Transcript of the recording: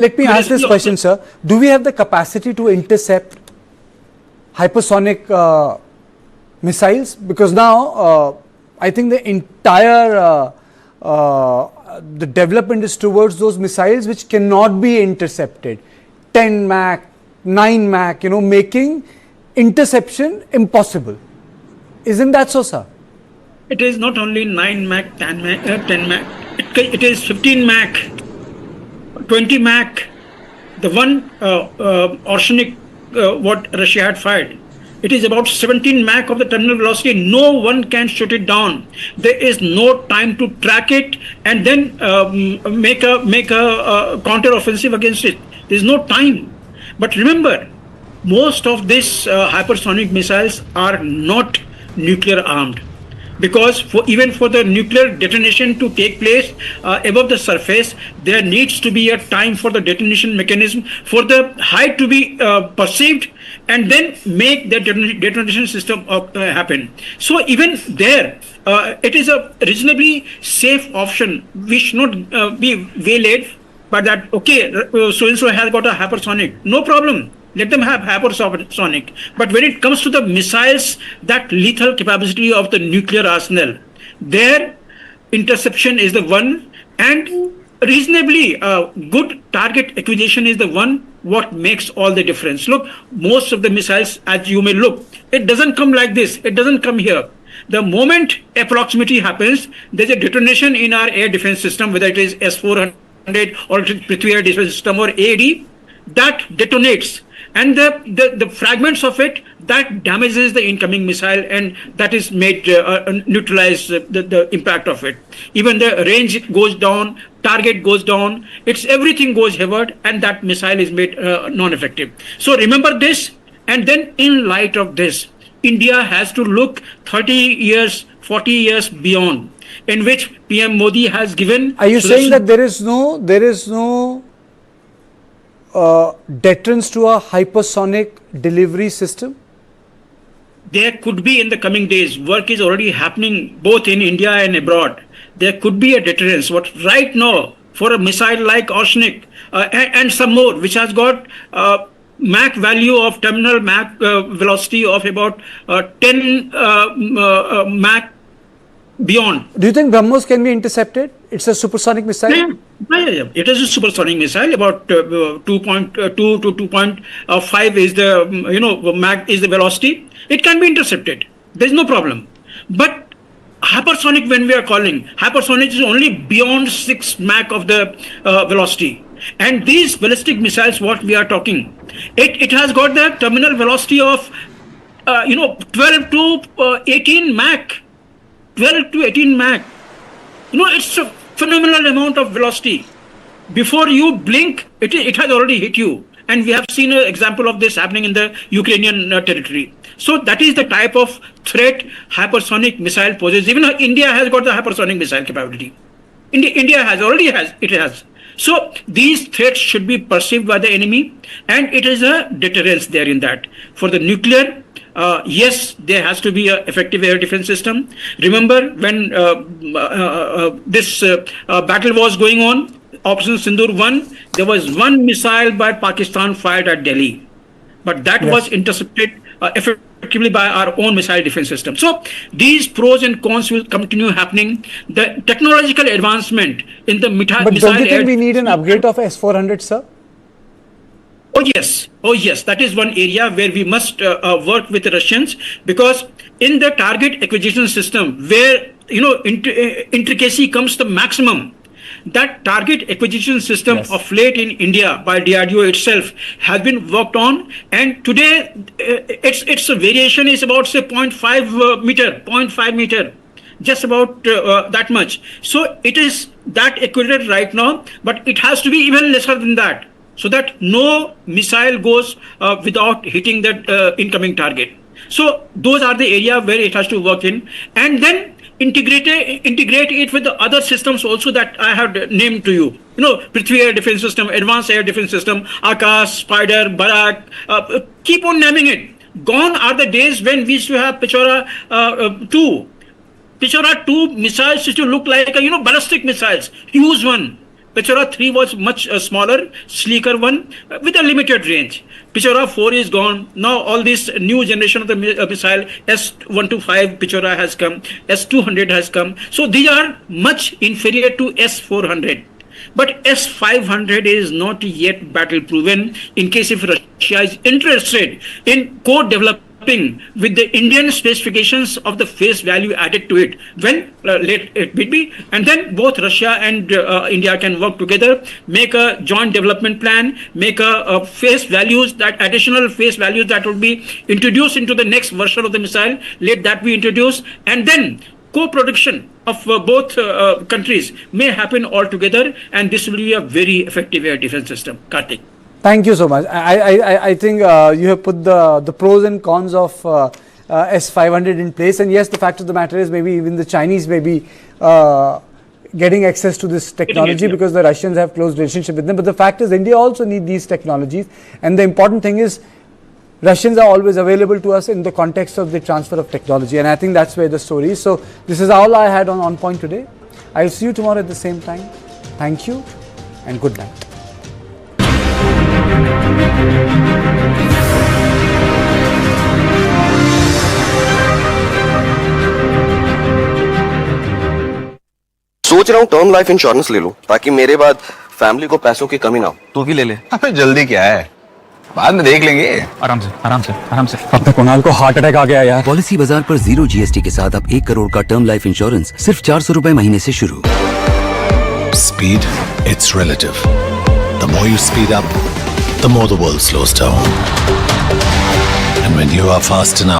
Let me ask this question, sir. Do we have the capacity to intercept hypersonic missiles? Because now I think the entire the development is towards those missiles which cannot be intercepted. 10 Mach, 9 Mach, making interception impossible. Isn't that so, sir? It is not only 9 Mach, 10 Mach. It is 15 Mach, 20 Mach. The one arsenic what Russia had fired, it is about 17 Mach of the terminal velocity. No one can shoot it down. There is no time to track it and then make a counter offensive against it. There is no time. But remember, most of these hypersonic missiles are not nuclear armed, because even for the nuclear detonation to take place above the surface, there needs to be a time for the detonation mechanism, for the height to be perceived, and then make the detonation system happen. So even there, it is a reasonably safe option. We should not be waylaid by that. Okay, so-and-so has got a hypersonic. No problem. Let them have hypersonic. But when it comes to the missiles, that lethal capacity of the nuclear arsenal, their interception is the one, and reasonably good target acquisition is the one what makes all the difference. Look, most of the missiles, as you may look, it doesn't come like this. It doesn't come here. The moment approximity happens, there's a detonation in our air defense system, whether it is S-400 or Prithvi Air Defense System or AD, that detonates. And the fragments of it, that damages the incoming missile, and that is made neutralize the impact of it. Even the range goes down, target goes down, everything goes hayward, and that missile is made non-effective. So remember this, and then in light of this, India has to look 30 years, 40 years beyond, in which PM Modi has given. Are you saying that there is no deterrence to a hypersonic delivery system? There could be in the coming days. Work is already happening both in India and abroad. There could be a deterrence. What right now, for a missile like arsenic and some more, which has got Mach value of terminal Mach velocity of about 10 Mach beyond. Do you think BrahMos can be intercepted? It's a supersonic missile? Yeah. It is a supersonic missile. About 2.2 to 2.5 is the Mach is the velocity. It can be intercepted. There is no problem. But hypersonic, when we are calling, hypersonic is only beyond 6 Mach of the velocity. And these ballistic missiles, what we are talking, it has got the terminal velocity of 12 to 18 Mach. 12 to 18 Mach. It's a phenomenal amount of velocity. Before you blink, it has already hit you. And we have seen an example of this happening in the Ukrainian territory. So that is the type of threat hypersonic missile poses. Even India has got the hypersonic missile capability. India already has. So these threats should be perceived by the enemy, and it is a deterrence there in that. For the nuclear, yes, there has to be an effective air defense system. Remember when this battle was going on, Operation Sindoor 1, there was one missile by Pakistan fired at Delhi, but that was intercepted effectively by our own missile defense system. So these pros and cons will continue happening. The technological advancement in the missile. But don't you think we need an upgrade of S-400, sir? Oh yes, that is one area where we must work with the Russians, because in the target acquisition system, where intricacy comes the maximum, that target acquisition system of late in India by DRDO itself has been worked on, and today its variation is about say 0.5 meter, just about that much. So it is that accurate right now, but it has to be even lesser than that, so that no missile goes without hitting that incoming target. So those are the area where it has to work in, and then integrate it with the other systems also that I have named to you. Prithvi Air Defense System, Advanced Air Defense System, Akash, Spider, Barak, keep on naming it. Gone are the days when we used to have Pechora 2. Pechora 2 missiles used to look like ballistic missiles, huge one. Pechora 3 was much smaller, sleeker one with a limited range. Pechora 4 is gone. Now all this new generation of the missile, S-125 Pechora has come, S-200 has come. So these are much inferior to S-400. But S-500 is not yet battle proven in case if Russia is interested in co-developing with the Indian specifications of the face value added to it, when let it be, and then both Russia and India can work together, make a joint development plan, make a face values, that additional face values that will be introduced into the next version of the missile, let that be introduced, and then co-production of both countries may happen all together, and this will be a very effective air defense system. Karthik. Thank you so much. I think you have put the pros and cons of S-500 in place, and yes, the fact of the matter is maybe even the Chinese may be getting access to this technology because the Russians have close relationship with them. But the fact is India also need these technologies, and the important thing is Russians are always available to us in the context of the transfer of technology, and I think that's where the story is. So this is all I had on Point today. I'll see you tomorrow at the same time. Thank you and good night. सोच रहा हूँ term life insurance ले लूं ताकि मेरे बाद family को पैसों की कमी ना हो। तू भी ले ले। अबे जल्दी क्या है, बाद में देख लेंगे। आराम से आराम से आराम से। अपने कुणाल को हार्ट अटैक आ गया यार। पॉलिसी बाजार पर 0 GST के साथ अब 1 करोड़ का टर्म लाइफ इंश्योरेंस सिर्फ 400 रुपए महीने से शुरू। Speed, it's relative. The more you speed up, the more the world slows down. And when you are fast enough,